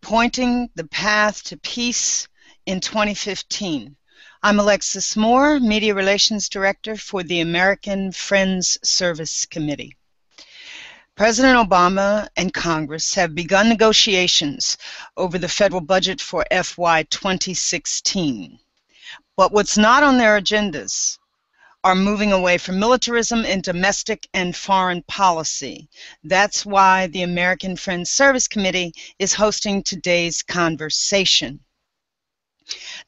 Pointing the Path to Peace in 2015. I'm Alexis Moore, Media Relations Director for the American Friends Service Committee. President Obama and Congress have begun negotiations over the federal budget for FY 2016. But what's not on their agendas are moving away from militarism in domestic and foreign policy. That's why the American Friends Service Committee is hosting today's conversation.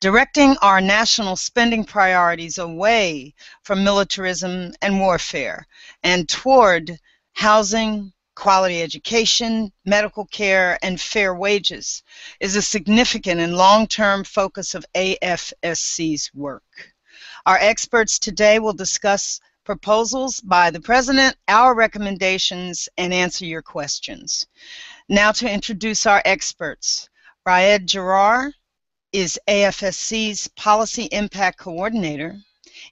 Directing our national spending priorities away from militarism and warfare and toward housing, quality education, medical care, and fair wages is a significant and long-term focus of AFSC's work. Our experts today will discuss proposals by the President, our recommendations, and answer your questions. Now to introduce our experts. Raed Jarrar is AFSC's Policy Impact Coordinator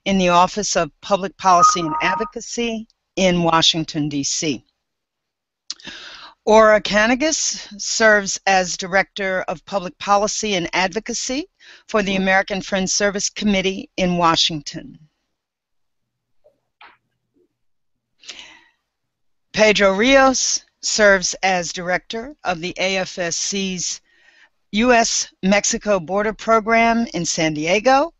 in the Office of Public Policy and Advocacy in Washington, D.C. Kanegis serves as Director of Public Policy and Advocacy for the American Friends Service Committee in Washington. Pedro Rios serves as Director of the AFSC's U.S.-Mexico Border Program in San Diego.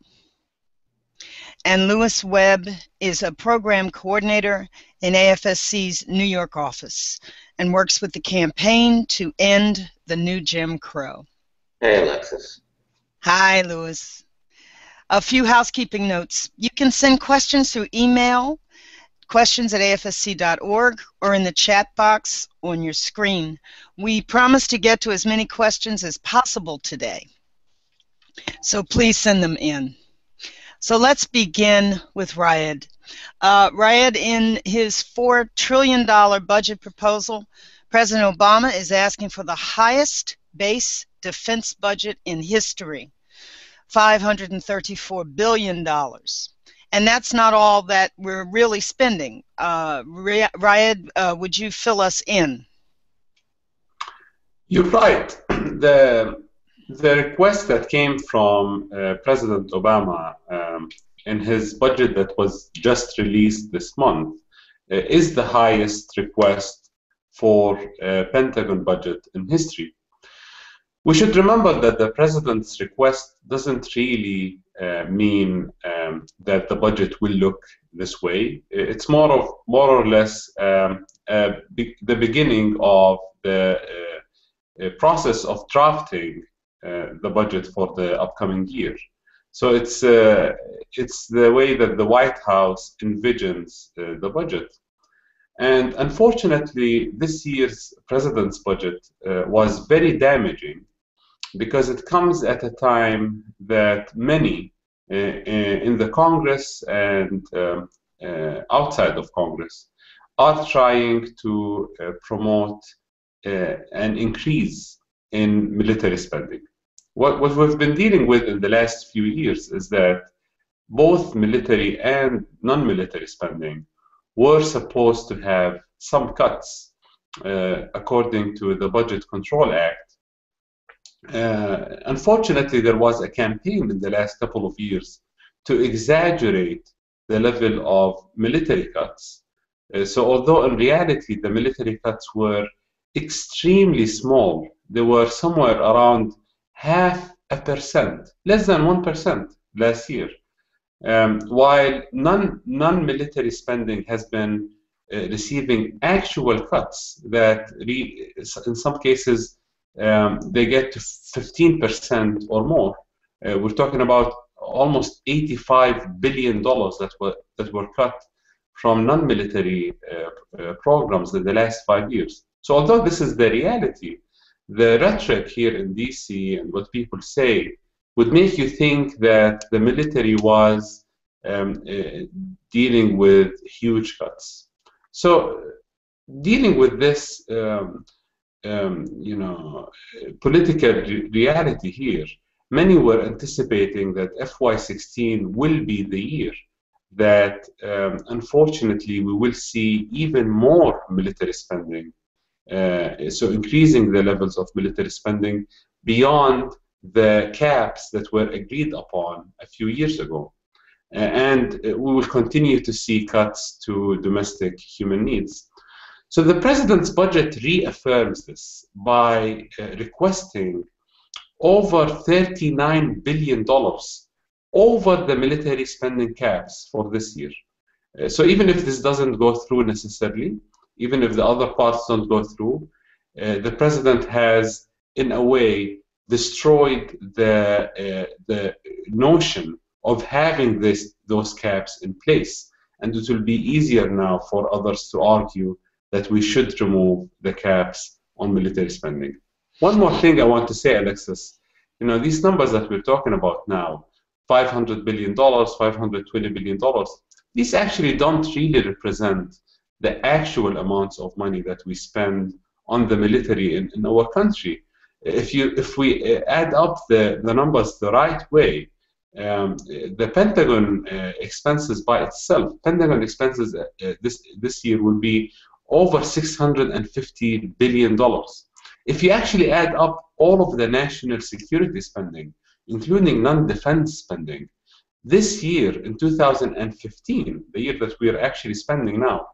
And Webb is a Program Coordinator in AFSC's New York office and works with the campaign to end the new Jim Crow. Hey, Alexis. Hi, Louis. A few housekeeping notes. You can send questions through email, questions@afsc.org, or in the chat box on your screen. We promise to get to as many questions as possible today, so please send them in. So let's begin with Raed. Raed, in his $4 trillion budget proposal, President Obama is asking for the highest base defense budget in history, $534 billion. And that's not all that we're really spending. Raed, would you fill us in? You're right. The request that came from President Obama in his budget that was just released this month is the highest request for a Pentagon budget in history. We should remember that the President's request doesn't really mean that the budget will look this way. It's more or less the beginning of the process of drafting the budget for the upcoming year. So it's the way that the White House envisions the budget. And unfortunately, this year's President's budget was very damaging because it comes at a time that many in the Congress and outside of Congress are trying to promote an increase in military spending. What we've been dealing with in the last few years is that both military and non-military spending were supposed to have some cuts according to the Budget Control Act. Unfortunately, there was a campaign in the last couple of years to exaggerate the level of military cuts. So although in reality the military cuts were extremely small, they were somewhere around 0.5%, less than 1% last year, while non-military spending has been receiving actual cuts that in some cases they get to 15% or more. We're talking about almost $85 billion that were cut from non-military programs in the last 5 years. So although this is the reality, the rhetoric here in DC and what people say would make you think that the military was dealing with huge cuts. So dealing with this political reality here, many were anticipating that FY16 will be the year that unfortunately we will see even more military spending So increasing the levels of military spending beyond the caps that were agreed upon a few years ago. And we will continue to see cuts to domestic human needs. So the president's budget reaffirms this by requesting over $39 billion over the military spending caps for this year. So even if this doesn't go through necessarily, even if the other parts don't go through, the president has, in a way, destroyed the notion of having those caps in place. And it will be easier now for others to argue that we should remove the caps on military spending. One more thing I want to say, Alexis, these numbers that we're talking about now, $500 billion, $520 billion, these actually don't really represent the actual amounts of money that we spend on the military in our country. If we add up the numbers the right way, the Pentagon expenses by itself, Pentagon expenses this year will be over $650 billion. If you actually add up all of the national security spending, including non-defense spending, this year in 2015, the year that we are actually spending now,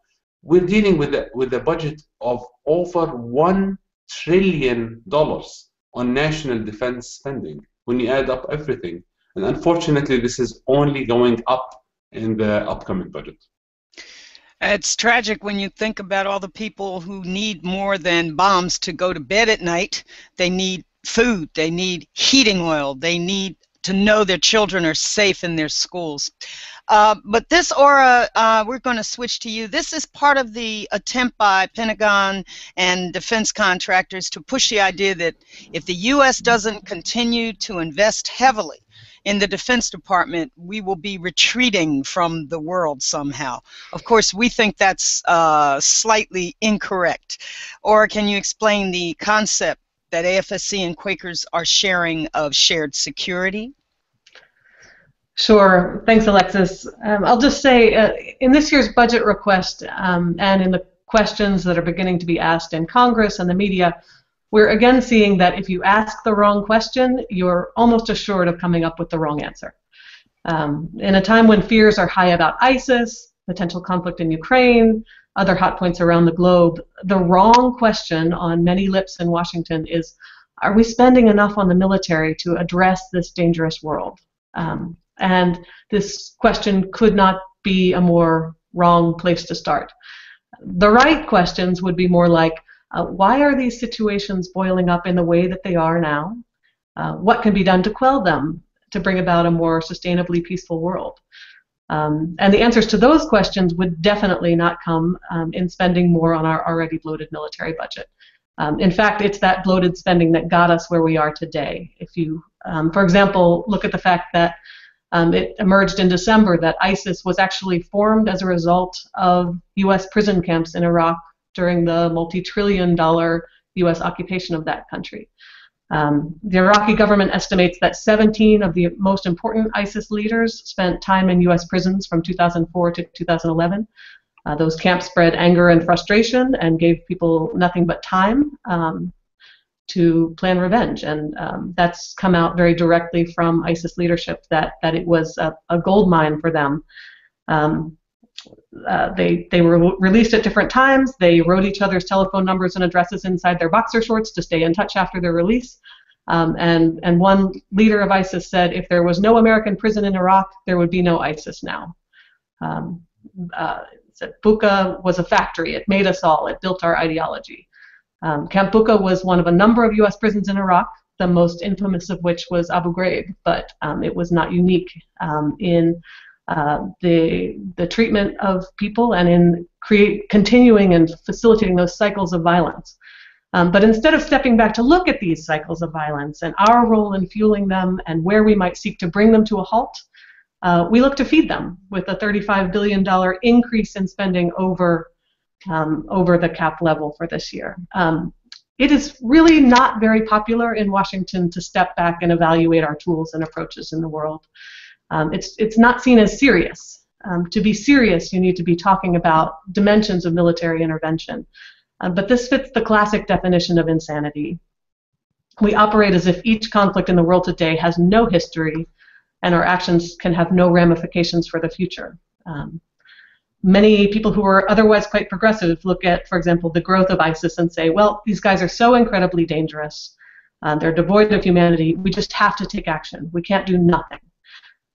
we're dealing with a budget of over $1 trillion on national defense spending when you add up everything. And unfortunately, this is only going up in the upcoming budget. It's tragic when you think about all the people who need more than bombs to go to bed at night. They need food, they need heating oil, they need to know their children are safe in their schools. But this, Aura, we're going to switch to you. This is part of the attempt by Pentagon and defense contractors to push the idea that if the U.S. doesn't continue to invest heavily in the Defense Department, we will be retreating from the world somehow. Of course, we think that's slightly incorrect. Or can you explain the concept that AFSC and Quakers are sharing of shared security? Sure. Thanks, Alexis. I'll just say, in this year's budget request and in the questions that are beginning to be asked in Congress and the media, we're again seeing that if you ask the wrong question, you're almost assured of coming up with the wrong answer. In a time when fears are high about ISIS, potential conflict in Ukraine, other hot points around the globe, the wrong question on many lips in Washington is, are we spending enough on the military to address this dangerous world? And this question could not be a more wrong place to start. The right questions would be more like, why are these situations boiling up in the way that they are now? What can be done to quell them to bring about a more sustainably peaceful world? And the answers to those questions would definitely not come in spending more on our already bloated military budget. In fact, it's that bloated spending that got us where we are today. If you, for example, look at the fact that it emerged in December that ISIS was actually formed as a result of U.S. prison camps in Iraq during the multi-trillion-dollar U.S. occupation of that country. The Iraqi government estimates that 17 of the most important ISIS leaders spent time in U.S. prisons from 2004 to 2011. Those camps spread anger and frustration and gave people nothing but time to plan revenge. And that's come out very directly from ISIS leadership, that it was a gold mine for them. They were released at different times. They wrote each other's telephone numbers and addresses inside their boxer shorts to stay in touch after their release. And one leader of ISIS said, if there was no American prison in Iraq, there would be no ISIS now. Said Bucca was a factory. It made us all. It built our ideology. Camp Bucca was one of a number of U.S. prisons in Iraq, the most infamous of which was Abu Ghraib, but it was not unique in the treatment of people and in continuing and facilitating those cycles of violence. But instead of stepping back to look at these cycles of violence and our role in fueling them and where we might seek to bring them to a halt, we look to feed them with a $35 billion increase in spending over the cap level for this year. It is really not very popular in Washington to step back and evaluate our tools and approaches in the world. It's not seen as serious. To be serious, you need to be talking about dimensions of military intervention. But this fits the classic definition of insanity. We operate as if each conflict in the world today has no history and our actions can have no ramifications for the future. Many people who are otherwise quite progressive look at, for example, the growth of ISIS and say, well, these guys are so incredibly dangerous. They're devoid of humanity. We just have to take action. We can't do nothing.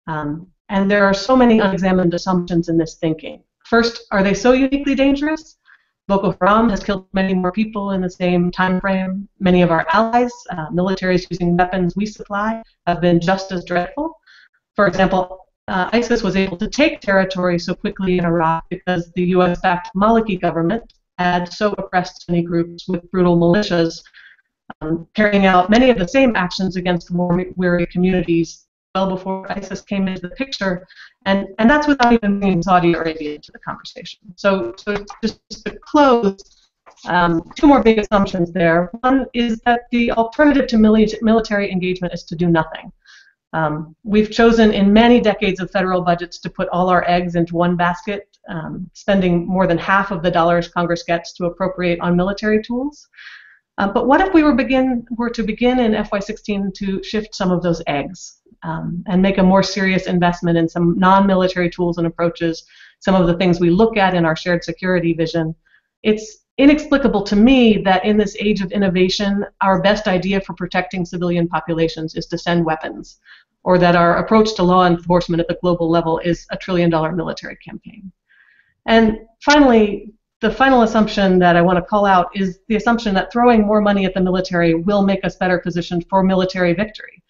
And there are so many unexamined assumptions in this thinking. First, are they so uniquely dangerous? Boko Haram has killed many more people in the same time frame. Many of our allies, militaries using weapons we supply, have been just as dreadful. For example, ISIS was able to take territory so quickly in Iraq because the US-backed Maliki government had so oppressed Sunni groups with brutal militias, carrying out many of the same actions against more weary communities well before ISIS came into the picture, and that's without even bringing Saudi Arabia into the conversation. So just to close, two more big assumptions there. One is that the alternative to military engagement is to do nothing. We've chosen in many decades of federal budgets to put all our eggs into one basket, spending more than half of the dollars Congress gets to appropriate on military tools. But what if we were to begin in FY16 to shift some of those eggs and make a more serious investment in some non-military tools and approaches, some of the things we look at in our shared security vision? It's inexplicable to me that in this age of innovation, our best idea for protecting civilian populations is to send weapons, or that our approach to law enforcement at the global level is a $1 trillion military campaign. And finally, the final assumption that I want to call out is the assumption that throwing more money at the military will make us better positioned for military victory.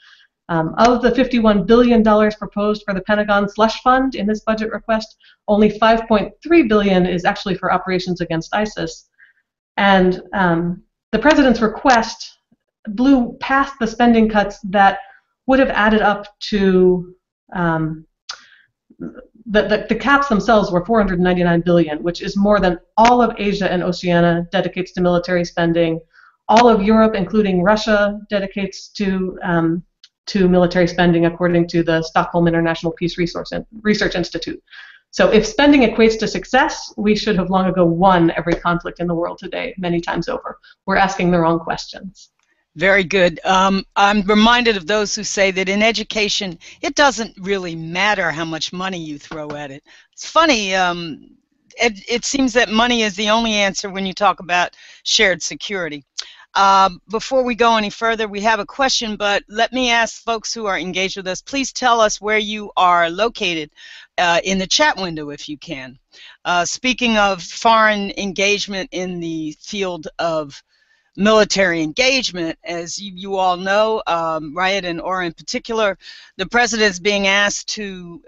Of the $51 billion proposed for the Pentagon slush fund in this budget request, only $5.3 billion is actually for operations against ISIS. And the president's request blew past the spending cuts that would have added up to the caps themselves were $499 billion, which is more than all of Asia and Oceania dedicates to military spending. All of Europe, including Russia, dedicates to military spending, according to the Stockholm International Peace Research Institute. So if spending equates to success, we should have long ago won every conflict in the world today, many times over. We're asking the wrong questions. Very good. I'm reminded of those who say that in education, it doesn't really matter how much money you throw at it. It's funny, it seems that money is the only answer when you talk about shared security. Before we go any further, we have a question, but let me ask folks who are engaged with us, please tell us where you are located in the chat window if you can. Speaking of foreign engagement in the field of military engagement, as you all know, Raed and Ora in particular, the president is being asked to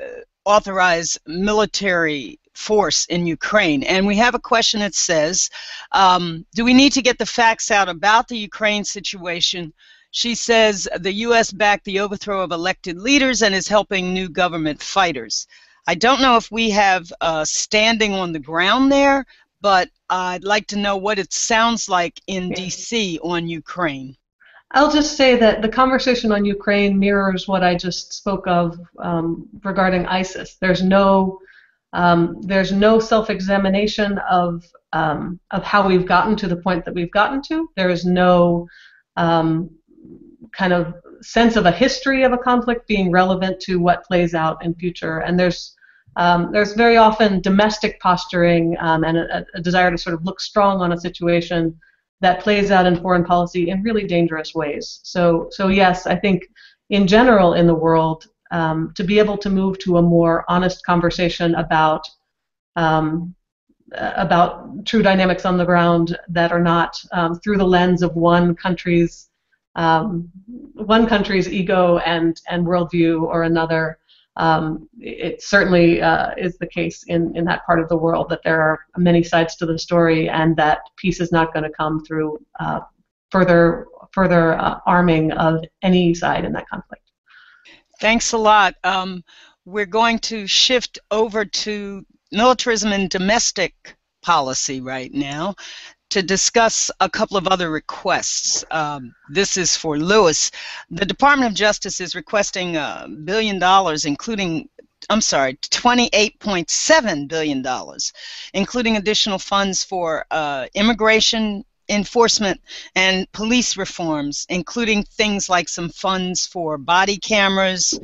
authorize military force in Ukraine. And we have a question that says, do we need to get the facts out about the Ukraine situation? She says the U.S. backed the overthrow of elected leaders and is helping new government fighters. I don't know if we have standing on the ground there, but I'd like to know what it sounds like in D.C. on Ukraine. I'll just say that the conversation on Ukraine mirrors what I just spoke of regarding ISIS. There's no self-examination of how we've gotten to the point that we've gotten to. There is no kind of sense of a history of a conflict being relevant to what plays out in future. And there's very often domestic posturing and a desire to sort of look strong on a situation that plays out in foreign policy in really dangerous ways. So yes, I think in general in the world, to be able to move to a more honest conversation about true dynamics on the ground that are not through the lens of one country's ego and worldview or another. It certainly is the case in that part of the world that there are many sides to the story, and that peace is not going to come through further arming of any side in that conflict. Thanks a lot. We're going to shift over to militarism and domestic policy right now to discuss a couple of other requests. This is for Lewis. The Department of Justice is requesting $1 billion, including $28.7 billion, including additional funds for immigration enforcement and police reforms, including things like some funds for body cameras.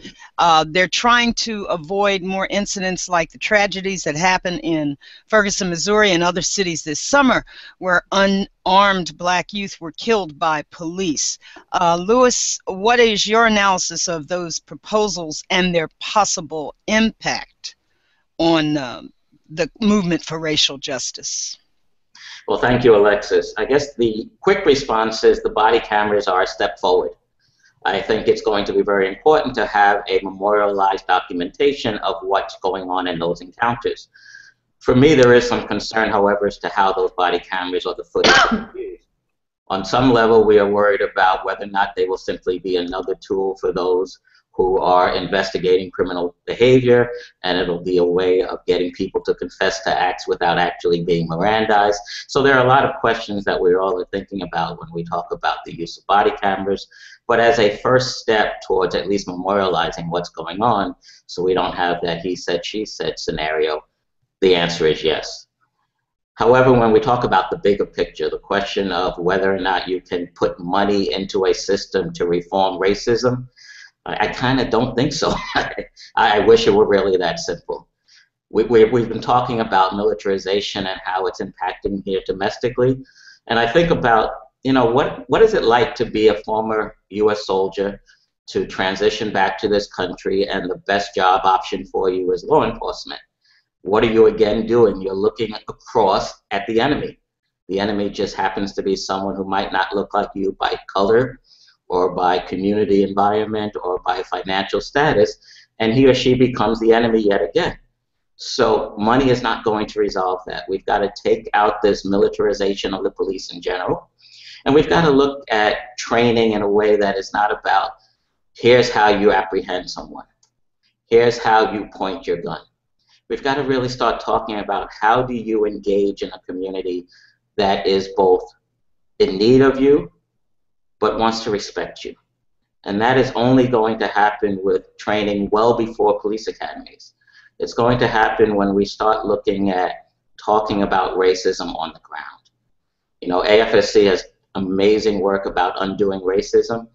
They're trying to avoid more incidents like the tragedies that happened in Ferguson, Missouri and other cities this summer where unarmed black youth were killed by police. Louis, what is your analysis of those proposals and their possible impact on the movement for racial justice? Well, thank you, Alexis. I guess the quick response is the body cameras are a step forward. I think it's going to be very important to have a memorialized documentation of what's going on in those encounters. For me, there is some concern, however, as to how those body cameras or the footage are used. On some level, we are worried about whether or not they will simply be another tool for those who are investigating criminal behavior, and it'll be a way of getting people to confess to acts without actually being Mirandized. So there are a lot of questions that we're all thinking about when we talk about the use of body cameras. But as a first step towards at least memorializing what's going on, so we don't have that he said, she said scenario, the answer is yes. However, when we talk about the bigger picture, the question of whether or not you can put money into a system to reform racism, I kind of don't think so. I wish it were really that simple. We've been talking about militarization and how it's impacting here domestically. And I think about, you know, what is it like to be a former U.S. soldier, to transition back to this country, and the best job option for you is law enforcement? What are you again doing? You're looking across at the enemy. The enemy just happens to be someone who might not look like you by color, or by community environment, or by financial status, and he or she becomes the enemy yet again. So money is not going to resolve that. We've got to take out this militarization of the police in general, and we've got to look at training in a way that is not about, here's how you apprehend someone, here's how you point your gun. We've got to really start talking about how do you engage in a community that is both in need of you, but wants to respect you. And that is only going to happen with training well before police academies. It's going to happen when we start looking at talking about racism on the ground. You know, AFSC has amazing work about undoing racism,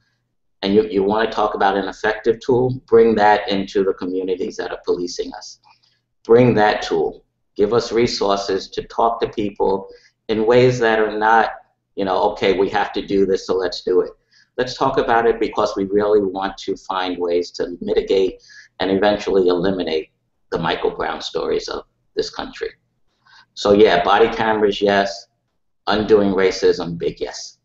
and you want to talk about an effective tool, bring that into the communities that are policing us. Bring that tool. Give us resources to talk to people in ways that are not, you know, okay, we have to do this, so let's do it. Let's talk about it because we really want to find ways to mitigate and eventually eliminate the Michael Brown stories of this country. So yeah, body cameras, yes. Undoing racism, big yes.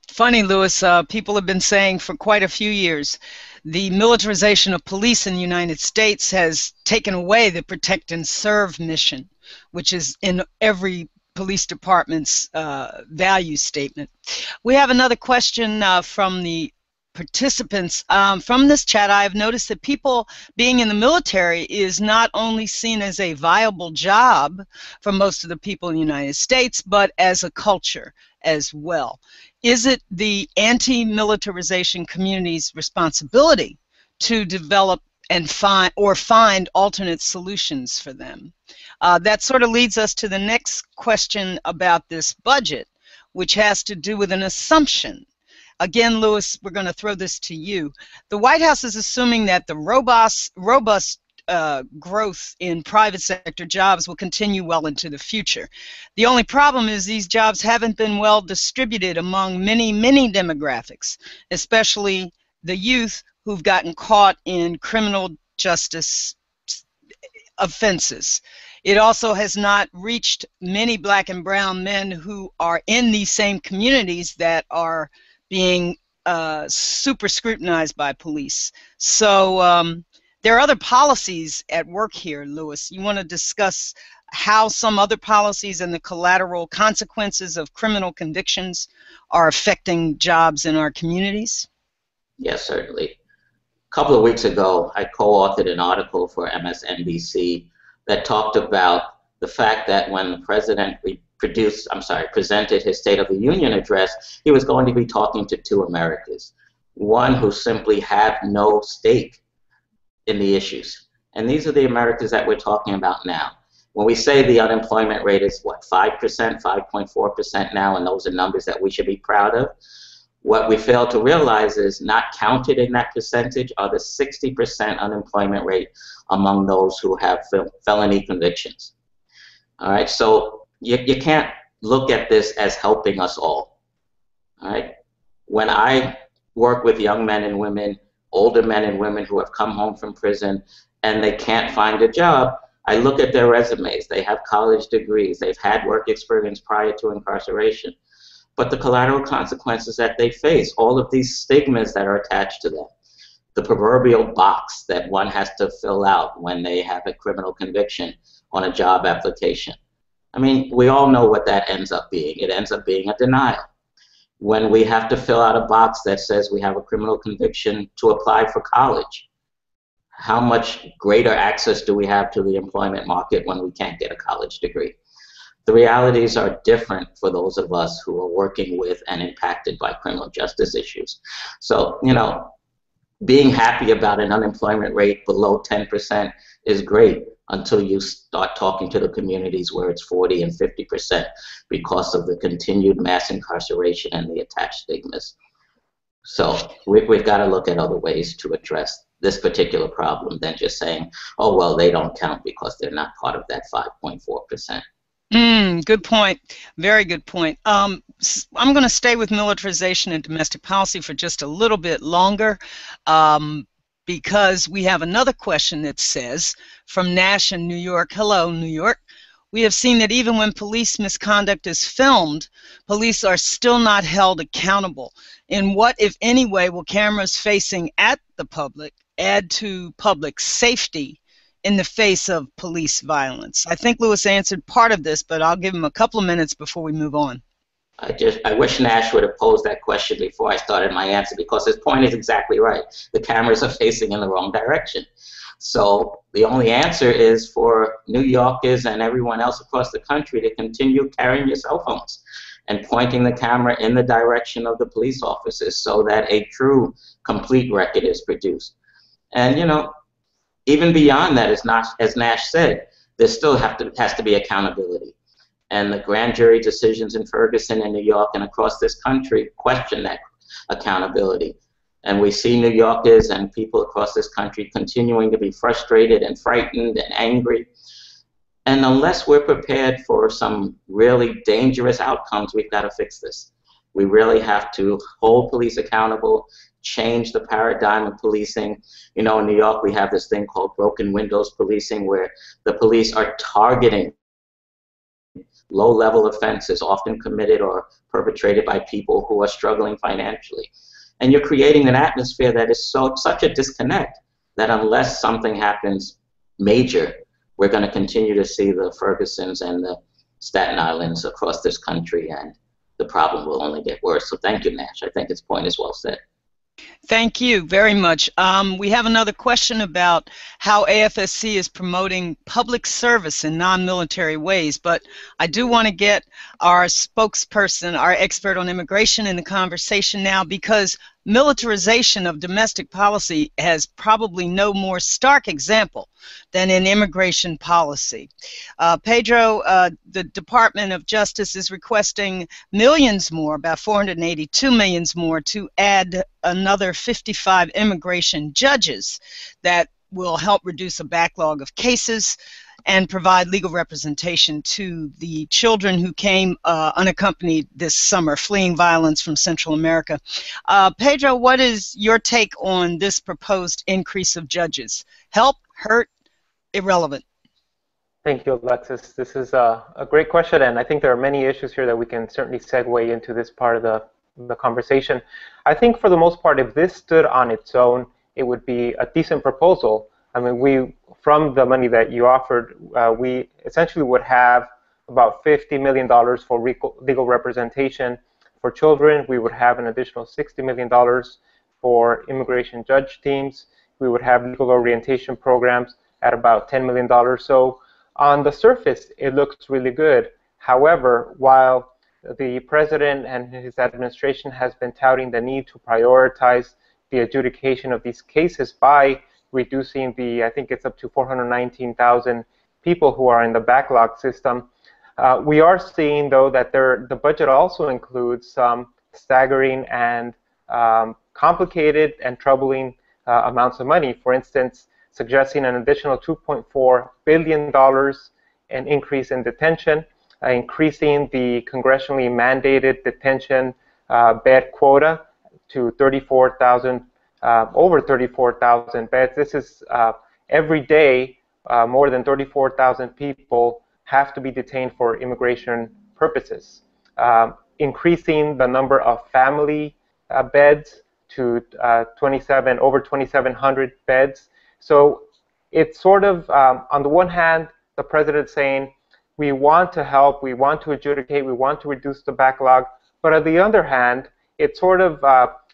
Funny, Louis, people have been saying for quite a few years the militarization of police in the United States has taken away the protect and serve mission, which is in every police department's value statement. We have another question from the participants. From this chat, I have noticed that people being in the military is not only seen as a viable job for most of the people in the United States, but as a culture as well. Is it the anti-militarization community's responsibility to develop and find alternate solutions for them? That sort of leads us to the next question about this budget, which has to do with an assumption. Again, Louis, we're going to throw this to you. The White House is assuming that the robust growth in private sector jobs will continue well into the future. The only problem is these jobs haven't been well distributed among many demographics, especially the youth who've gotten caught in criminal justice offenses. It also has not reached many black and brown men who are in these same communities that are being super scrutinized by police. So there are other policies at work here, Louis. You want to discuss how some other policies and the collateral consequences of criminal convictions are affecting jobs in our communities? Yes, certainly. A couple of weeks ago, I co-authored an article for MSNBC that talked about the fact that when the president presented his State of the Union address, he was going to be talking to two Americas. One who simply have no stake in the issues. And these are the Americas that we're talking about now. When we say the unemployment rate is, what, 5%, 5.4% now, and those are numbers that we should be proud of, what we fail to realize is not counted in that percentage are the 60% unemployment rate among those who have felony convictions. All right, so you can't look at this as helping us all. All right, when I work with young men and women, older men and women who have come home from prison and they can't find a job, I look at their resumes. They have college degrees. They've had work experience prior to incarceration. But the collateral consequences that they face, all of these stigmas that are attached to them, the proverbial box that one has to fill out when they have a criminal conviction on a job application. I mean, we all know what that ends up being. It ends up being a denial. When we have to fill out a box that says we have a criminal conviction to apply for college, how much greater access do we have to the employment market when we can't get a college degree? The realities are different for those of us who are working with and impacted by criminal justice issues. So, you know, being happy about an unemployment rate below 10% is great until you start talking to the communities where it's 40 and 50% because of the continued mass incarceration and the attached stigmas. So we've got to look at other ways to address this particular problem than just saying, oh, well, they don't count because they're not part of that 5.4%. Good point. Very good point. I'm going to stay with militarization and domestic policy for just a little bit longer because we have another question that says, from Nash in New York, hello, New York. We have seen that even when police misconduct is filmed, police are still not held accountable. In what, if any way, will cameras facing at the public add to public safety in the face of police violence? I think Lewis answered part of this, but I'll give him a couple of minutes before we move on. I wish Nash would have posed that question before I started my answer, because his point is exactly right. The cameras are facing in the wrong direction. So the only answer is for New Yorkers and everyone else across the country to continue carrying your cell phones and pointing the camera in the direction of the police officers so that a true, complete record is produced. And, you know, even beyond that, as Nash said, there still has to be accountability. And the grand jury decisions in Ferguson and New York and across this country question that accountability. And we see New Yorkers and people across this country continuing to be frustrated and frightened and angry. And unless we're prepared for some really dangerous outcomes, we've got to fix this. We really have to hold police accountable, change the paradigm of policing. You know, in New York, we have this thing called broken windows policing, where the police are targeting low-level offenses, often committed or perpetrated by people who are struggling financially. And you're creating an atmosphere that is such a disconnect that unless something happens major, we're going to continue to see the Fergusons and the Staten Islands across this country, and the problem will only get worse. So thank you, Nash. I think his point is well said. Thank you very much. We have another question about how AFSC is promoting public service in non-military ways, but I do want to get our spokesperson, our expert on immigration, in the conversation now, because militarization of domestic policy has probably no more stark example than in immigration policy. Pedro, the Department of Justice is requesting millions more, about 482 million more, to add another 55 immigration judges that will help reduce a backlog of cases and provide legal representation to the children who came unaccompanied this summer, fleeing violence from Central America. Pedro, what is your take on this proposed increase of judges? Help, hurt, irrelevant? Thank you, Alexis. This is a great question, and I think there are many issues here that we can certainly segue into this part of the conversation. I think for the most part, if this stood on its own, it would be a decent proposal. I mean, from the money that you offered, we essentially would have about $50 million for legal representation for children. We would have an additional $60 million for immigration judge teams. We would have legal orientation programs at about $10 million. So on the surface, it looks really good. However, while the president and his administration has been touting the need to prioritize the adjudication of these cases by reducing I think it's up to 419,000 people who are in the backlog system. We are seeing, though, that the budget also includes some staggering and complicated and troubling amounts of money. For instance, suggesting an additional $2.4 billion an increase in detention, increasing the congressionally mandated detention bed quota to 34,000, over 34,000 beds. This is every day more than 34,000 people have to be detained for immigration purposes. Increasing the number of family beds to over 2,700 beds. So it's sort of, on the one hand, the president saying, we want to help, we want to adjudicate, we want to reduce the backlog, but on the other hand, it sort of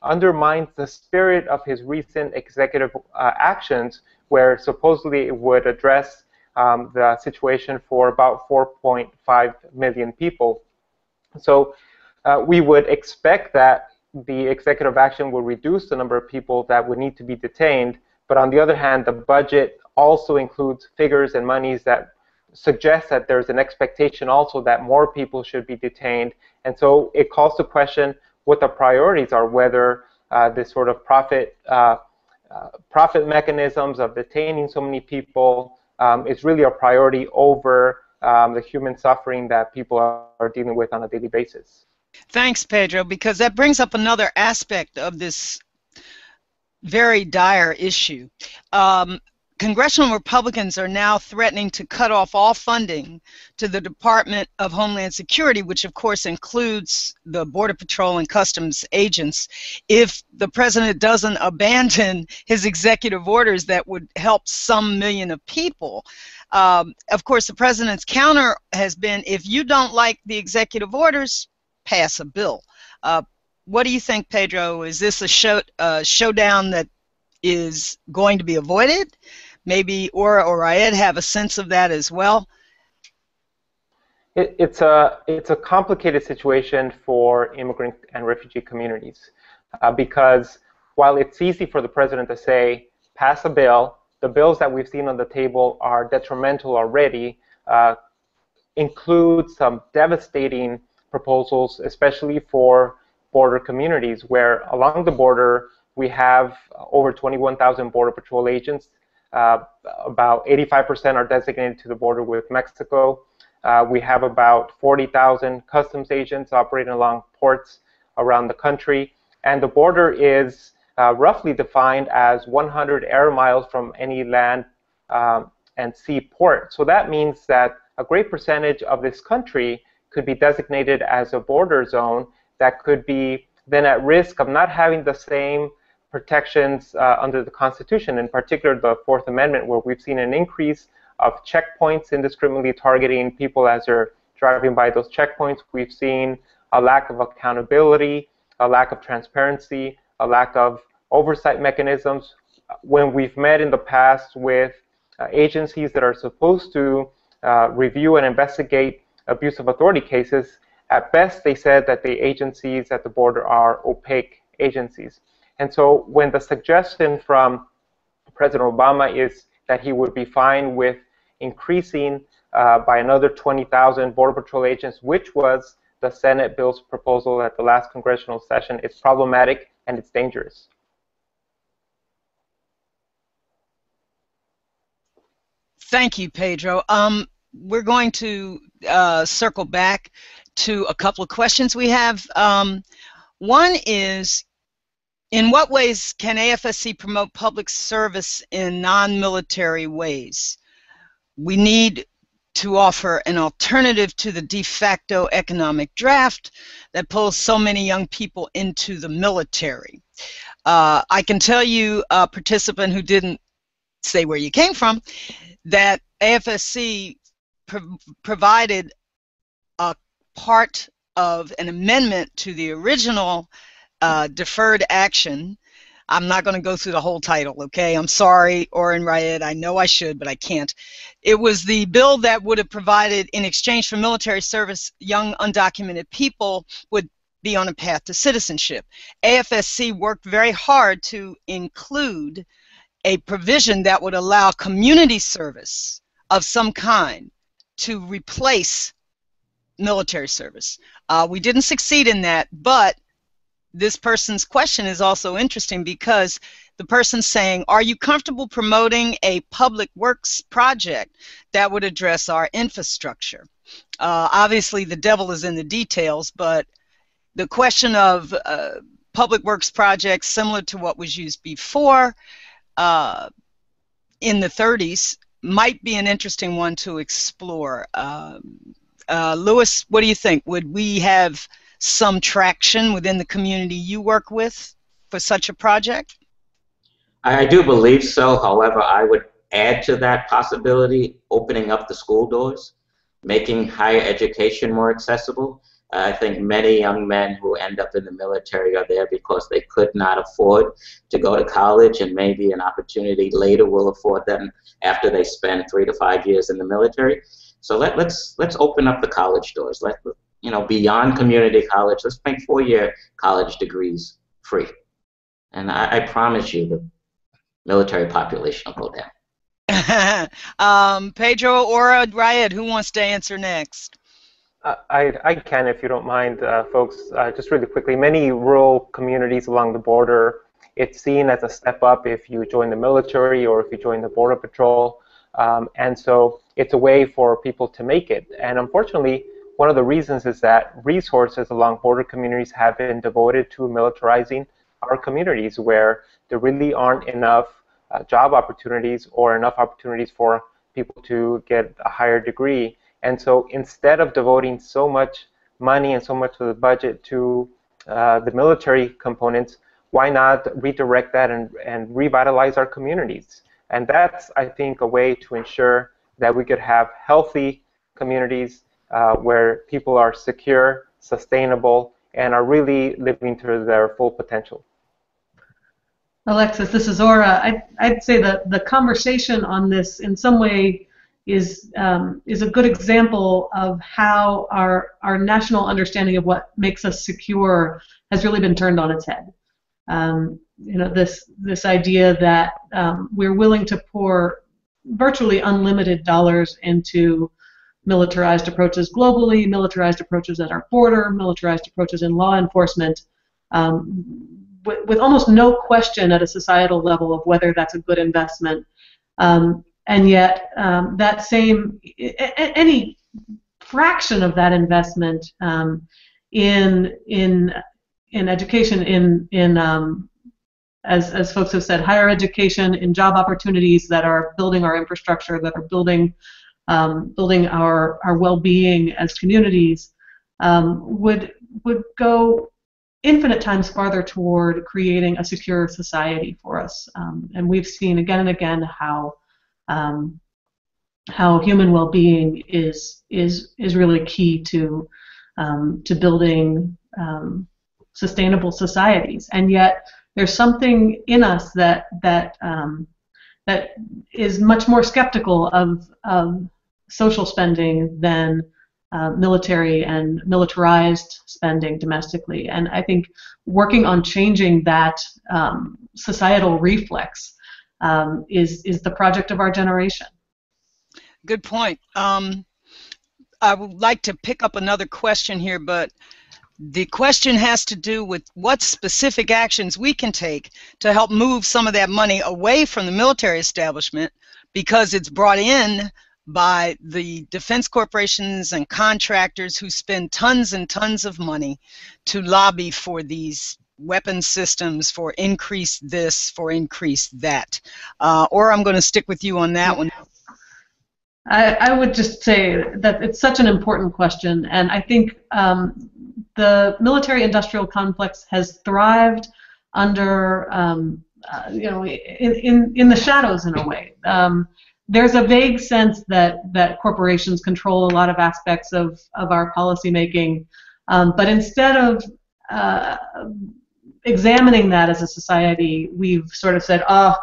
undermines the spirit of his recent executive actions, where supposedly it would address the situation for about 4.5 million people. So we would expect that the executive action will reduce the number of people that would need to be detained, but on the other hand, the budget also includes figures and monies that suggest that there's an expectation also that more people should be detained. And so it calls to question what the priorities are, whether this sort of profit mechanisms of detaining so many people is really a priority over the human suffering that people are dealing with on a daily basis. Thanks, Pedro, because that brings up another aspect of this very dire issue. Congressional Republicans are now threatening to cut off all funding to the Department of Homeland Security, which of course includes the Border Patrol and Customs agents, if the president doesn't abandon his executive orders that would help some million of people. Of course, the president's counter has been, if you don't like the executive orders, pass a bill. What do you think, Pedro? Is this a showdown that is going to be avoided? Maybe Ora or Raed have a sense of that as well. It's a complicated situation for immigrant and refugee communities because while it's easy for the president to say, pass a bill, the bills that we've seen on the table are detrimental already, include some devastating proposals, especially for border communities, where along the border we have over 21,000 Border Patrol agents. About 85% are designated to the border with Mexico. We have about 40,000 customs agents operating along ports around the country. And the border is roughly defined as 100 air miles from any land and sea port. So that means that a great percentage of this country could be designated as a border zone that could be then at risk of not having the same protections under the Constitution, in particular the Fourth Amendment, where we've seen an increase of checkpoints indiscriminately targeting people as they're driving by those checkpoints. We've seen a lack of accountability, a lack of transparency, a lack of oversight mechanisms. When we've met in the past with agencies that are supposed to review and investigate abuse of authority cases, at best they said that the agencies at the border are opaque agencies. And so when the suggestion from President Obama is that he would be fine with increasing by another 20,000 Border Patrol agents, which was the Senate bill's proposal at the last congressional session, it's problematic and it's dangerous. Thank you, Pedro. We're going to circle back to a couple of questions we have. One is, in what ways can AFSC promote public service in non-military ways? We need to offer an alternative to the de facto economic draft that pulls so many young people into the military. I can tell you, a participant who didn't say where you came from, that AFSC provided a part of an amendment to the original deferred action. I'm not going to go through the whole title, okay? I'm sorry, Oren Raed, I know I should, but I can't. It was the bill that would have provided, in exchange for military service, young undocumented people would be on a path to citizenship. AFSC worked very hard to include a provision that would allow community service of some kind to replace military service. We didn't succeed in that, but this person's question is also interesting because the person's saying, are you comfortable promoting a public works project that would address our infrastructure? Obviously, the devil is in the details, but the question of public works projects similar to what was used before in the 30s might be an interesting one to explore. Louis, what do you think? Would we have some traction within the community you work with for such a project? I do believe so. However, I would add to that possibility opening up the school doors, making higher education more accessible. I think many young men who end up in the military are there because they could not afford to go to college, and maybe an opportunity later will afford them after they spend 3 to 5 years in the military. So let's open up the college doors. Beyond community college, let's make 4-year college degrees free. And I promise you the military population will go down. Pedro or Raed, who wants to answer next? I can, if you don't mind, folks. Just really quickly, many rural communities along the border, it's seen as a step up if you join the military or if you join the Border Patrol. And so it's a way for people to make it. And unfortunately, one of the reasons is that resources along border communities have been devoted to militarizing our communities, where there really aren't enough job opportunities or enough opportunities for people to get a higher degree. And so instead of devoting so much money and so much of the budget to the military components, why not redirect that and revitalize our communities? And that's, I think, a way to ensure that we could have healthy communities where people are secure, sustainable, and are really living to their full potential. Alexis, this is Ora. I'd say that the conversation on this in some way is a good example of how our national understanding of what makes us secure has really been turned on its head. This idea that we're willing to pour virtually unlimited dollars into militarized approaches globally, militarized approaches at our border, militarized approaches in law enforcement, with almost no question at a societal level of whether that's a good investment. And yet, that same, any fraction of that investment in education, as folks have said, higher education, in job opportunities that are building our infrastructure, that are building our well-being as communities, would go infinite times farther toward creating a secure society for us. And we've seen again and again how human well-being is really key to building sustainable societies. And yet there's something in us that is much more skeptical of social spending than military and militarized spending domestically. And I think working on changing that societal reflex is the project of our generation. Good point. I would like to pick up another question here, but the question has to do with what specific actions we can take to help move some of that money away from the military establishment, because it's brought in by the defense corporations and contractors who spend tons and tons of money to lobby for these weapon systems, for increase this, for increase that. Or I'm going to stick with you on that one. I would just say that it's such an important question, and I think the military-industrial complex has thrived under, in the shadows in a way. There's a vague sense that corporations control a lot of aspects of our policy making, but instead of examining that as a society, we've sort of said, oh,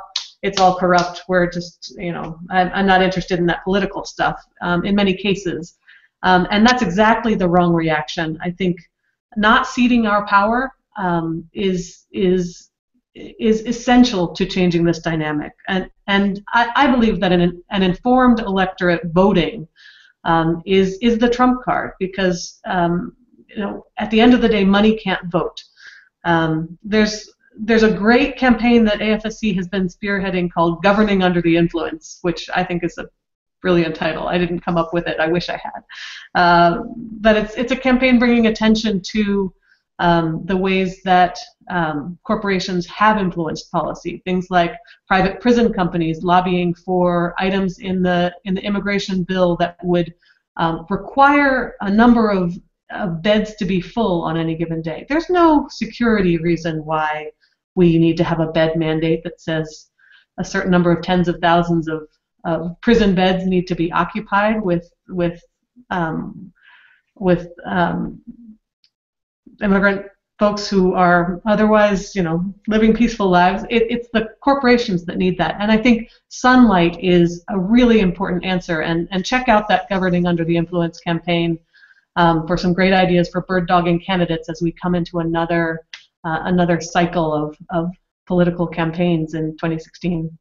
it's all corrupt. We're just, I'm not interested in that political stuff in many cases. And that's exactly the wrong reaction. I think not ceding our power is is essential to changing this dynamic. And I believe that an informed electorate voting is the trump card, because at the end of the day, money can't vote. There's a great campaign that AFSC has been spearheading called Governing Under the Influence, which I think is a brilliant title. I didn't come up with it. I wish I had. But it's a campaign bringing attention to the ways that corporations have influenced policy. Things like private prison companies lobbying for items in the immigration bill that would require a number of beds to be full on any given day. There's no security reason why we need to have a bed mandate that says a certain number of tens of thousands of prison beds need to be occupied with immigrant folks who are otherwise, living peaceful lives. It's the corporations that need that. And I think sunlight is a really important answer. And check out that Governing Under the Influence campaign for some great ideas for bird dogging candidates as we come into another cycle of political campaigns in 2016.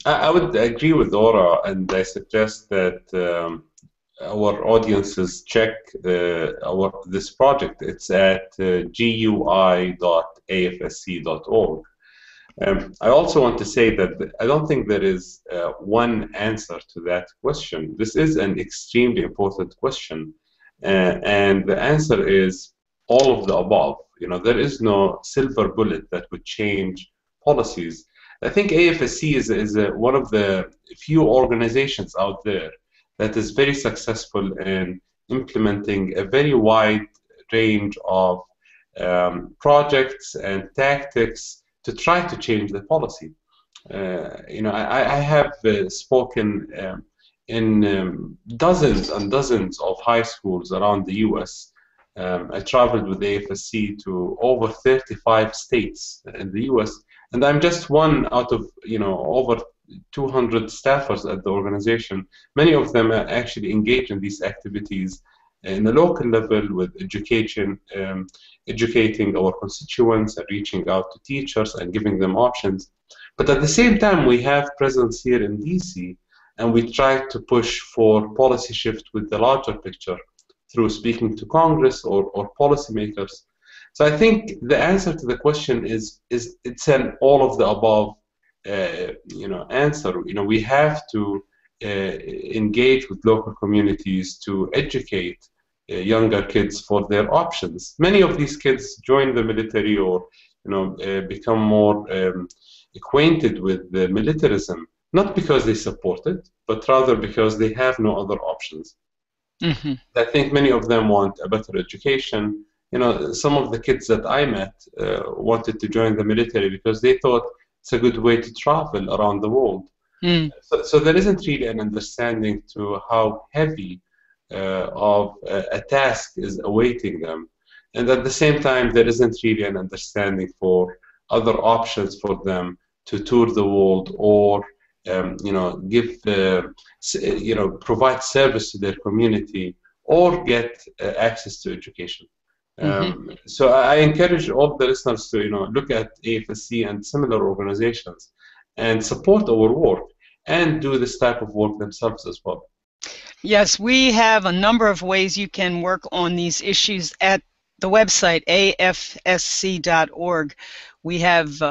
I would agree with Dora, and I suggest that our audiences check this project. It's at gui.afsc.org. I also want to say that I don't think there is one answer to that question. This is an extremely important question, and the answer is all of the above. There is no silver bullet that would change policies. I think AFSC is one of the few organizations out there that is very successful in implementing a very wide range of projects and tactics to try to change the policy. I have spoken in dozens and dozens of high schools around the U.S. I traveled with AFSC to over 35 states in the U.S. And I'm just one out of over 200 staffers at the organization. Many of them are actually engaged in these activities in the local level with education, educating our constituents and reaching out to teachers and giving them options. But at the same time, we have presence here in DC, and we try to push for policy shift with the larger picture through speaking to Congress or policymakers. So I think the answer to the question is it's an all of the above answer. We have to engage with local communities to educate younger kids for their options. Many of these kids join the military or become more acquainted with the militarism, not because they support it, but rather because they have no other options. Mm-hmm. I think many of them want a better education. Some of the kids that I met wanted to join the military because they thought it's a good way to travel around the world. Mm. So there isn't really an understanding to how heavy of a task is awaiting them. And at the same time, there isn't really an understanding for other options for them to tour the world or provide service to their community or get access to education. So I encourage all the listeners to look at AFSC and similar organizations and support our work and do this type of work themselves as well. Yes, we have a number of ways you can work on these issues at the website afsc.org. We have,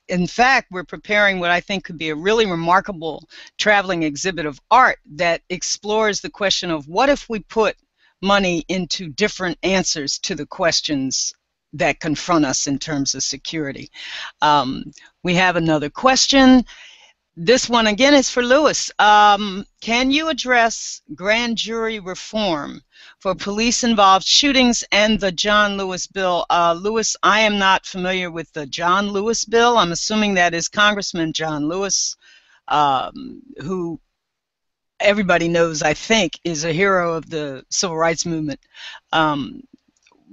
in fact, we're preparing what I think could be a really remarkable traveling exhibit of art that explores the question of what if we put money into different answers to the questions that confront us in terms of security. We have another question. This one again is for Louis. Can you address grand jury reform for police-involved shootings and the John Lewis bill? Louis, I am not familiar with the John Lewis bill. I'm assuming that is Congressman John Lewis, who everybody knows, I think, is a hero of the civil rights movement.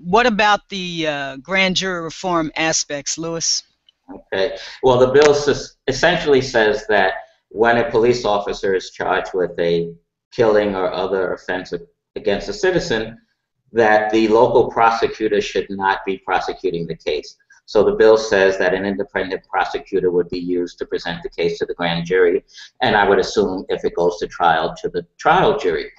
What about the grand jury reform aspects, Louis? Okay. Well, the bill essentially says that when a police officer is charged with a killing or other offense against a citizen, that the local prosecutor should not be prosecuting the case. So the bill says that an independent prosecutor would be used to present the case to the grand jury, and I would assume if it goes to trial, to the trial jury.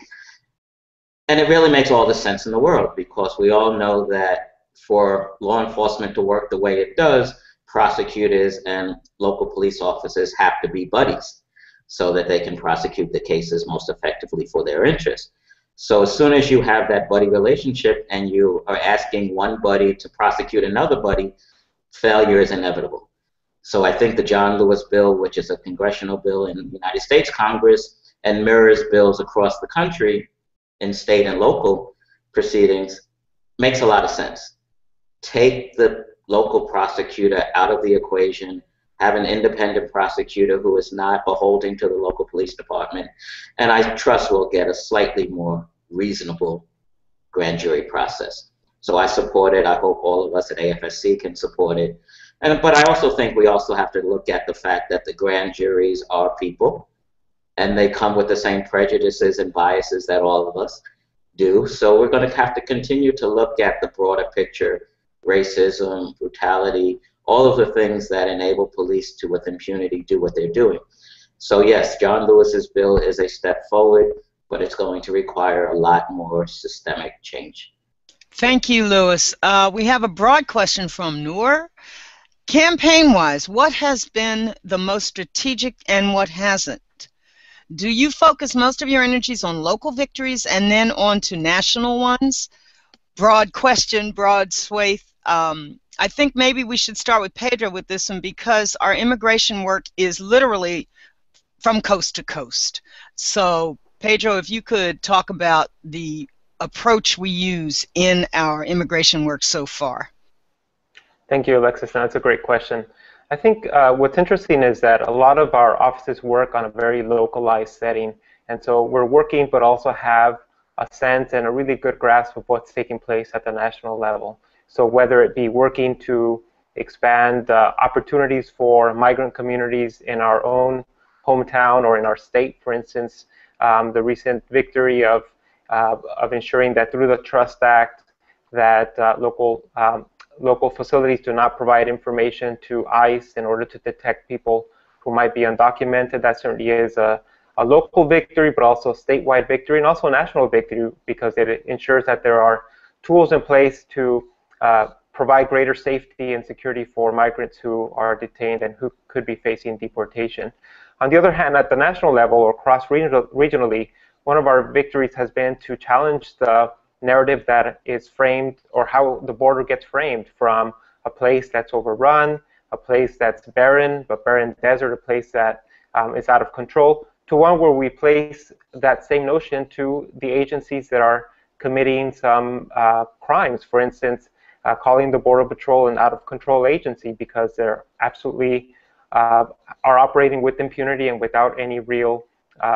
And it really makes all the sense in the world, because we all know that for law enforcement to work the way it does, prosecutors and local police officers have to be buddies so that they can prosecute the cases most effectively for their interests. So as soon as you have that buddy relationship and you are asking one buddy to prosecute another buddy, failure is inevitable. So I think the John Lewis bill, which is a congressional bill in the United States Congress and mirrors bills across the country in state and local proceedings, makes a lot of sense. Take the local prosecutor out of the equation, have an independent prosecutor who is not beholden to the local police department, and I trust we'll get a slightly more reasonable grand jury process. So I support it. I hope all of us at AFSC can support it. But I also think we also have to look at the fact that the grand juries are people, and they come with the same prejudices and biases that all of us do. So we're going to have to continue to look at the broader picture: racism, brutality, all of the things that enable police to, with impunity, do what they're doing. So yes, John Lewis's bill is a step forward, but it's going to require a lot more systemic change. Thank you, Louis. We have a broad question from Noor. Campaign-wise, what has been the most strategic and what hasn't? Do you focus most of your energies on local victories and then on to national ones? Broad question, broad swathe. I think maybe we should start with Pedro with this one, because our immigration work is literally from coast to coast. So Pedro, if you could talk about the approach we use in our immigration work so far. Thank you, Alexis. That's a great question. I think what's interesting is that a lot of our offices work on a very localized setting. And so we're working, but also have a sense and a really good grasp of what's taking place at the national level. So whether it be working to expand opportunities for migrant communities in our own hometown or in our state, for instance, the recent victory of ensuring that through the Trust Act that local facilities do not provide information to ICE in order to detect people who might be undocumented. That certainly is a local victory, but also a statewide victory, and also a national victory, because it ensures that there are tools in place to provide greater safety and security for migrants who are detained and who could be facing deportation. On the other hand, at the national level or cross-regionally, one of our victories has been to challenge the narrative that is framed, or how the border gets framed, from a place that's overrun, a place that's barren, but barren desert, a place that is out of control, to one where we place that same notion to the agencies that are committing some crimes. For instance, calling the Border Patrol an out-of-control agency because they're absolutely are operating with impunity and without any real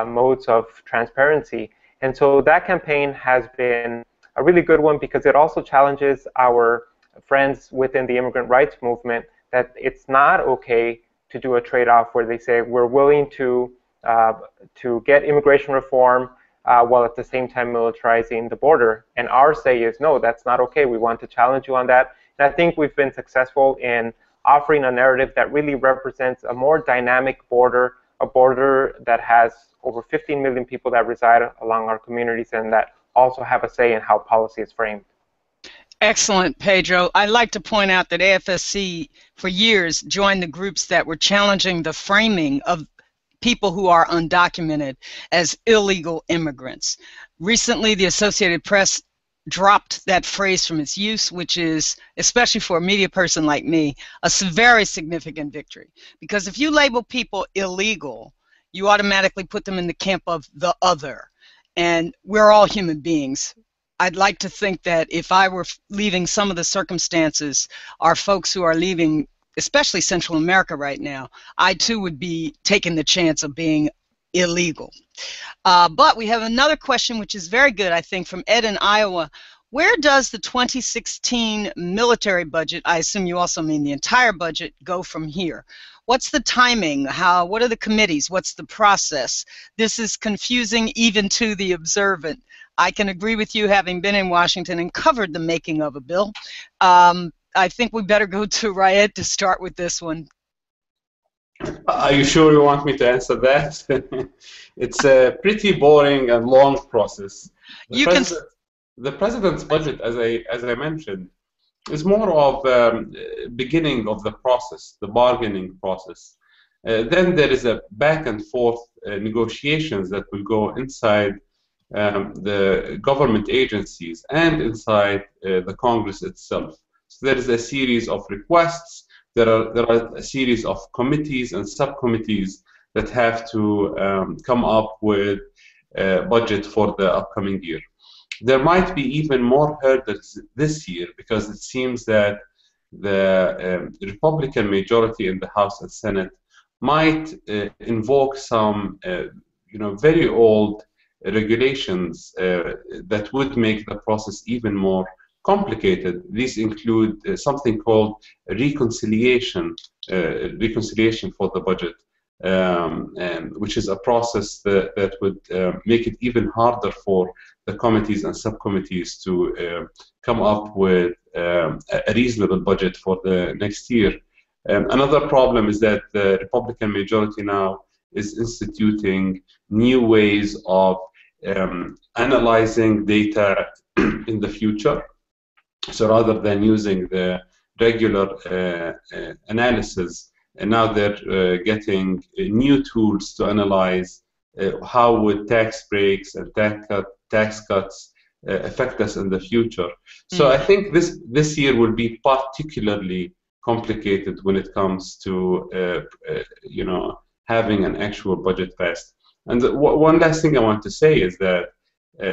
modes of transparency. And so that campaign has been a really good one, because it also challenges our friends within the immigrant rights movement that it's not okay to do a trade-off where they say we're willing to get immigration reform while at the same time militarizing the border. And our say is, no, that's not okay. We want to challenge you on that. And I think we've been successful in offering a narrative that really represents a more dynamic border, a border that has over 15 million people that reside along our communities and that also have a say in how policy is framed. Excellent, Pedro. I'd like to point out that AFSC for years joined the groups that were challenging the framing of people who are undocumented as illegal immigrants. Recently, the Associated Press dropped that phrase from its use, which is, especially for a media person like me, a very significant victory. Because if you label people illegal, you automatically put them in the camp of the other. And we're all human beings. I'd like to think that if I were leaving some of the circumstances, our folks who are leaving, especially Central America right now, I too would be taking the chance of being illegal. But we have another question, which is very good, I think, from Ed in Iowa. Where does the 2016 military budget, I assume you also mean the entire budget, go from here? What's the timing? What are the committees? What's the process? This is confusing even to the observant. I can agree with you, having been in Washington and covered the making of a bill. I think we better go to Raed to start with this one. Are you sure you want me to answer that? It's a pretty boring and long process. The president's budget, as I mentioned, is more of beginning of the process, the bargaining process. Then there is a back and forth negotiations that will go inside the government agencies and inside the Congress itself. So there is a series of requests. There are a series of committees and subcommittees that have to come up with a budget for the upcoming year. There might be even more hurdles this year because it seems that the Republican majority in the House and Senate might invoke some very old regulations that would make the process even more complicated. These include something called reconciliation for the budget, which is a process that would make it even harder for the committees and subcommittees to come up with a reasonable budget for the next year. Another problem is that the Republican majority now is instituting new ways of analyzing data in the future. So rather than using the regular analysis, and now they're getting new tools to analyze how would tax breaks and tax cuts affect us in the future. So I think this year will be particularly complicated when it comes to having an actual budget passed. And one last thing I want to say is that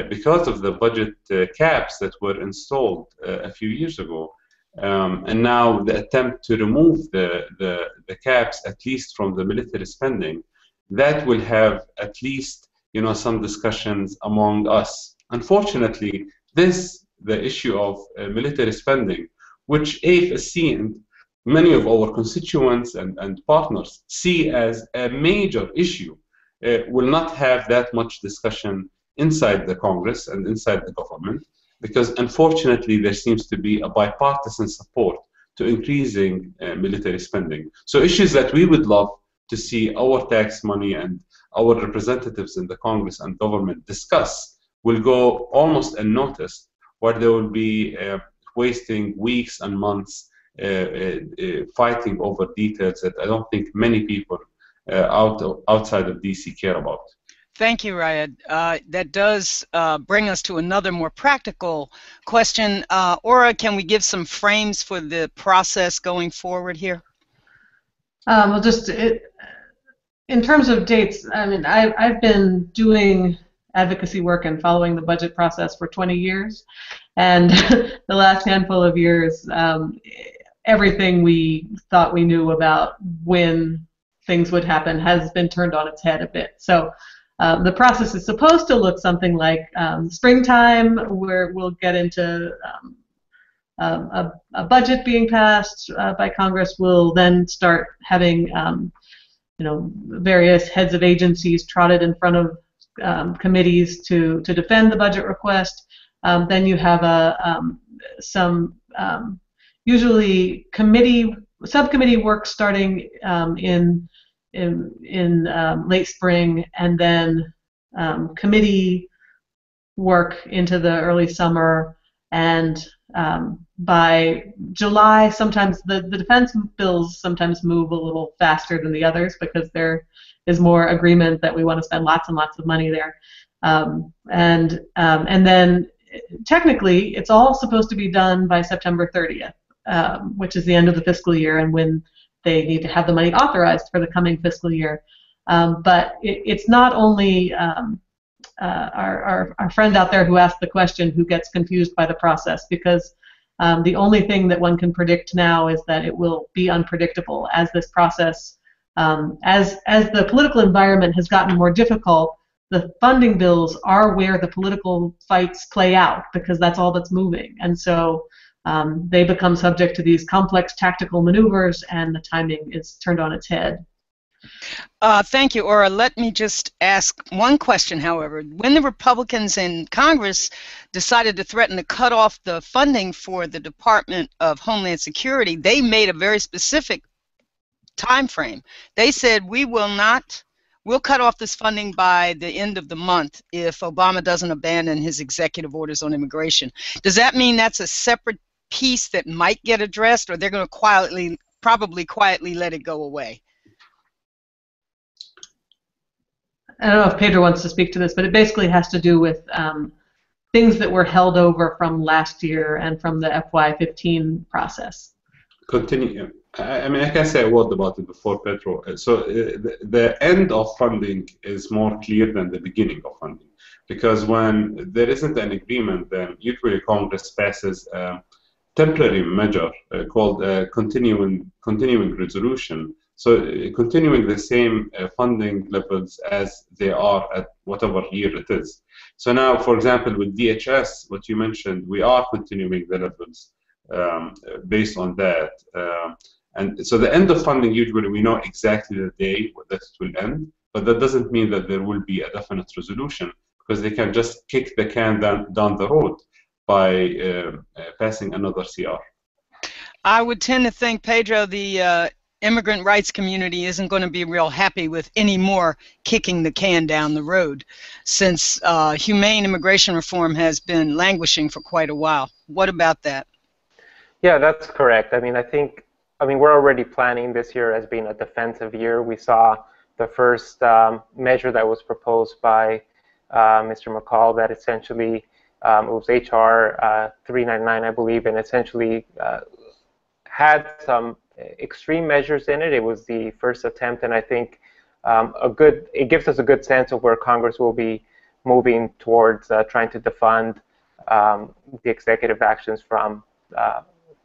because of the budget caps that were installed a few years ago, and now the attempt to remove the caps, at least from the military spending, that will have at least some discussions among us. Unfortunately, the issue of military spending, which AFSC and many of our constituents and partners see as a major issue, will not have that much discussion inside the Congress and inside the government, because unfortunately there seems to be a bipartisan support to increasing military spending. So issues that we would love to see our tax money and our representatives in the Congress and government discuss will go almost unnoticed, where they will be wasting weeks and months fighting over details that I don't think many people outside of DC care about. Thank you, Raed. That does bring us to another more practical question. Ora, can we give some frames for the process going forward here? Well, just in terms of dates, I mean, I've been doing advocacy work and following the budget process for 20 years, and the last handful of years, everything we thought we knew about when things would happen has been turned on its head a bit. So the process is supposed to look something like springtime, where we'll get into a budget being passed by Congress. We'll then start having various heads of agencies trotted in front of committees to defend the budget request. Then you have some usually subcommittee work starting in late spring, and then committee work into the early summer, and by July, sometimes the defense bills sometimes move a little faster than the others because there is more agreement that we want to spend lots and lots of money there, and then technically it's all supposed to be done by September 30th, which is the end of the fiscal year, and when they need to have the money authorized for the coming fiscal year. But it's not only our friend out there who asked the question who gets confused by the process, because the only thing that one can predict now is that it will be unpredictable as this process, as the political environment has gotten more difficult. The funding bills are where the political fights play out, because that's all that's moving, and so they become subject to these complex tactical maneuvers, and the timing is turned on its head. Thank you, Aura. Let me just ask one question, however. When the Republicans in Congress decided to threaten to cut off the funding for the Department of Homeland Security, they made a very specific time frame. They said, we'll cut off this funding by the end of the month if Obama doesn't abandon his executive orders on immigration. Does that mean that's a separate piece that might get addressed, or they're going to probably quietly let it go away? I don't know if Pedro wants to speak to this, but it basically has to do with things that were held over from last year and from the FY15 process. Continue. I mean, I can say a word about it before Pedro. So the end of funding is more clear than the beginning of funding, because when there isn't an agreement, then usually Congress passes a temporary measure called continuing resolution. So continuing the same funding levels as they are at whatever year it is. So now, for example, with DHS, what you mentioned, we are continuing the levels based on that. And so the end of funding, usually we know exactly the day that it will end, but that doesn't mean that there will be a definite resolution, because they can just kick the can down the road by passing another CR. I would tend to think, Pedro, the immigrant rights community isn't going to be real happy with any more kicking the can down the road, since humane immigration reform has been languishing for quite a while. What about that? Yeah, that's correct. I mean, we're already planning this year as being a defensive year. We saw the first measure that was proposed by Mr. McCall that essentially, it was HR 399, I believe, and essentially had some extreme measures in it. It was the first attempt, and I think it gives us a good sense of where Congress will be moving towards trying to defund the executive actions from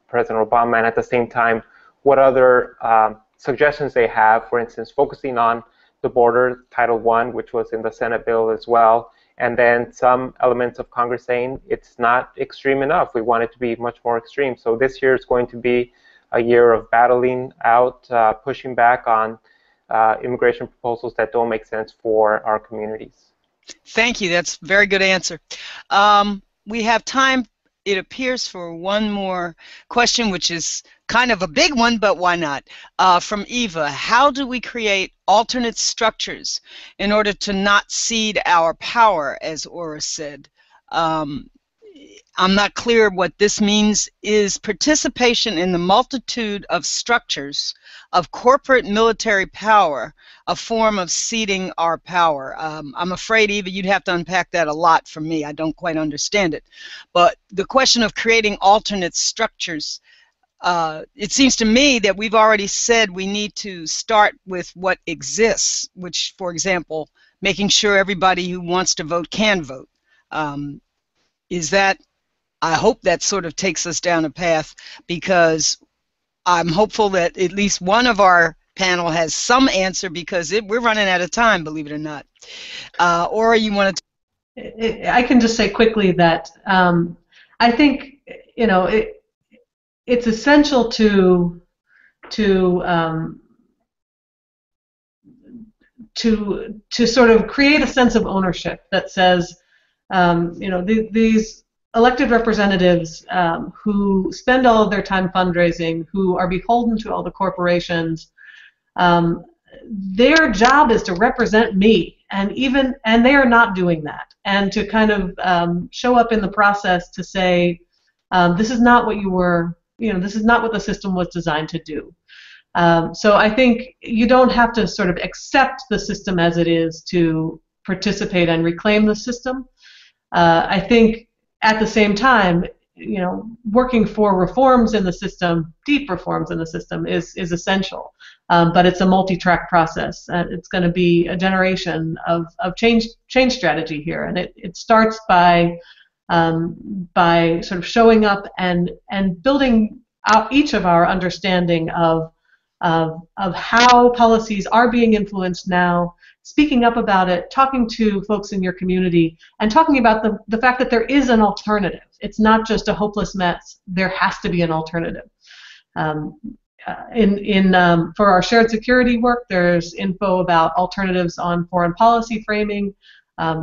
President Obama, and at the same time, what other suggestions they have, for instance, focusing on the border, Title I, which was in the Senate bill as well, and then some elements of Congress saying it's not extreme enough. We want it to be much more extreme. So this year is going to be a year of battling out, pushing back on immigration proposals that don't make sense for our communities. Thank you. That's a very good answer. We have time, it appears, for one more question, which is kind of a big one, but why not? From Eva, how do we create alternate structures in order to not cede our power, as Aura said? I'm not clear what this means. Is participation in the multitude of structures of corporate military power a form of ceding our power? I'm afraid, Eva, you'd have to unpack that a lot for me. I don't quite understand it. But the question of creating alternate structures, it seems to me that we've already said we need to start with what exists, which, for example, making sure everybody who wants to vote can vote. Is that, I hope that sort of takes us down a path, because I'm hopeful that at least one of our panel has some answer, because we're running out of time, believe it or not. Aura, you want to? I can just say quickly that I think, you know, it's essential to sort of create a sense of ownership that says, you know, these elected representatives who spend all of their time fundraising, who are beholden to all the corporations, their job is to represent me, and they are not doing that, and to kind of show up in the process to say, this is not what you were, you know, this is not what the system was designed to do. So I think you don't have to sort of accept the system as it is to participate and reclaim the system. I think at the same time, you know, working for reforms in the system, deep reforms in the system, is essential. But it's a multi-track process. It's going to be a generation of change strategy here, and it starts by sort of showing up and building out each of our understanding of how policies are being influenced now, speaking up about it, talking to folks in your community, and talking about the fact that there is an alternative. It's not just a hopeless mess. There has to be an alternative. For our shared security work, there's info about alternatives on foreign policy framing.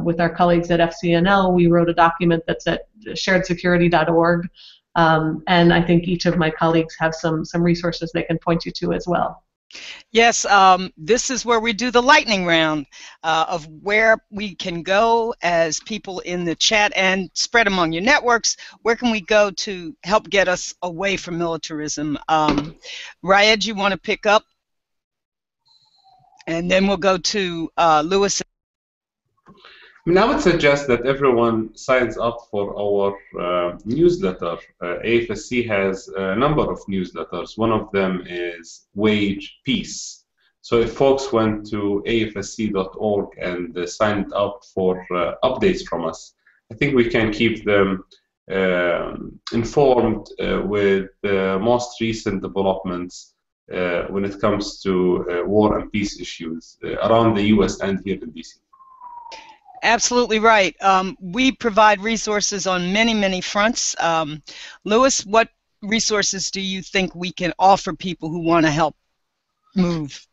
With our colleagues at FCNL, we wrote a document that's at sharedsecurity.org, and I think each of my colleagues have some resources they can point you to as well. Yes, this is where we do the lightning round of where we can go as people in the chat and spread among your networks. Where can we go to help get us away from militarism? Raed, you want to pick up? And then we'll go to Lewis. I mean, I would suggest that everyone signs up for our newsletter. AFSC has a number of newsletters. One of them is Wage Peace. So if folks went to afsc.org and signed up for updates from us, I think we can keep them informed with the most recent developments when it comes to war and peace issues around the U.S. and here in D.C. Absolutely right. We provide resources on many, many fronts. Lewis, what resources do you think we can offer people who want to help move?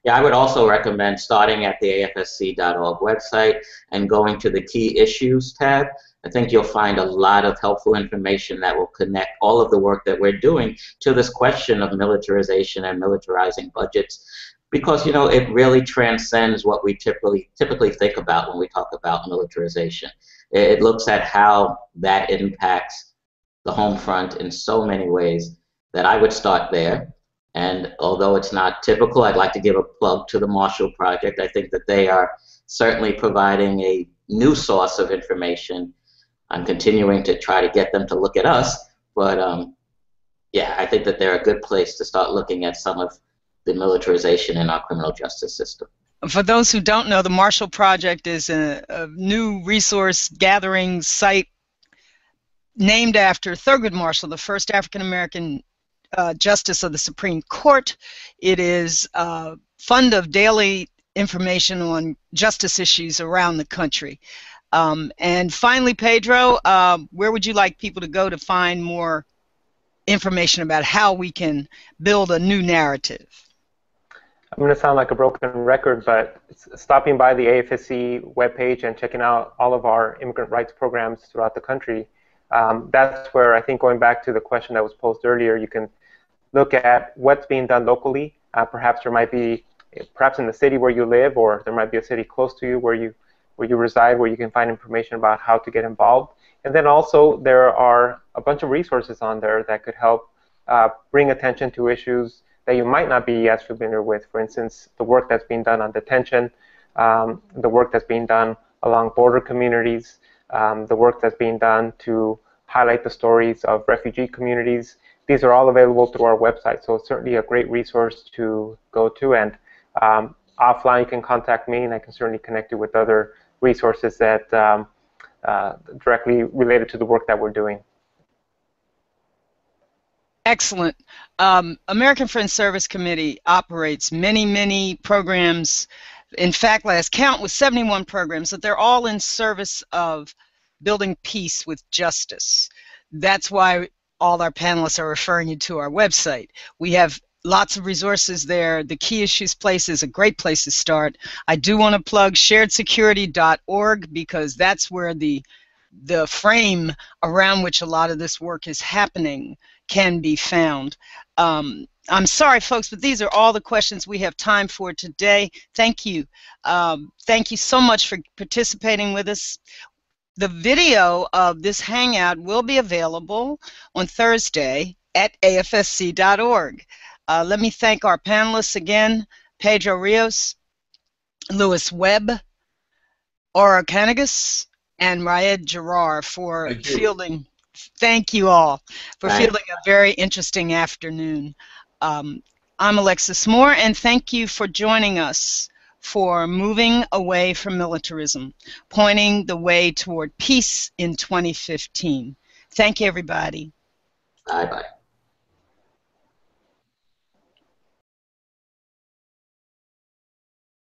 Yeah, I would also recommend starting at the AFSC.org website and going to the Key Issues tab. I think you'll find a lot of helpful information that will connect all of the work that we're doing to this question of militarization and militarizing budgets. Because, you know, it really transcends what we typically think about when we talk about militarization. It looks at how that impacts the home front in so many ways that I would start there. And although it's not typical, I'd like to give a plug to the Marshall Project. I think that they are certainly providing a new source of information. I'm continuing to try to get them to look at us, but yeah, I think that they're a good place to start looking at some of the militarization in our criminal justice system. For those who don't know, the Marshall Project is a new resource gathering site named after Thurgood Marshall, the first African-American Justice of the Supreme Court. It is a fund of daily information on justice issues around the country. And finally, Pedro, where would you like people to go to find more information about how we can build a new narrative? I'm going to sound like a broken record, but stopping by the AFSC webpage and checking out all of our immigrant rights programs throughout the country, that's where I think, going back to the question that was posed earlier, you can look at what's being done locally. Perhaps there might be, perhaps in the city where you live, or there might be a city close to you where you reside, where you can find information about how to get involved. And then also there are a bunch of resources on there that could help bring attention to issues that you might not be as familiar with. For instance, the work that's being done on detention, the work that's being done along border communities, the work that's being done to highlight the stories of refugee communities. These are all available through our website, so it's certainly a great resource to go to. And offline, you can contact me, and I can certainly connect you with other resources that directly related to the work that we're doing. Excellent. American Friends Service Committee operates many, many programs. In fact, last count was 71 programs, but they're all in service of building peace with justice. That's why all our panelists are referring you to our website. We have lots of resources there. The Key Issues place is a great place to start. I do want to plug sharedsecurity.org because that's where the frame around which a lot of this work is happening can be found. I'm sorry, folks, but these are all the questions we have time for today. Thank you. Thank you so much for participating with us. The video of this Hangout will be available on Thursday at afsc.org. Let me thank our panelists again, Pedro Rios, Lewis Webb, Aura Kanegis, and Raed Jarrar for fielding. Thank you all for fielding a very interesting afternoon. I'm Alexis Moore, and thank you for joining us for Moving Away from Militarism, pointing the way toward peace in 2015. Thank you, everybody. Bye-bye.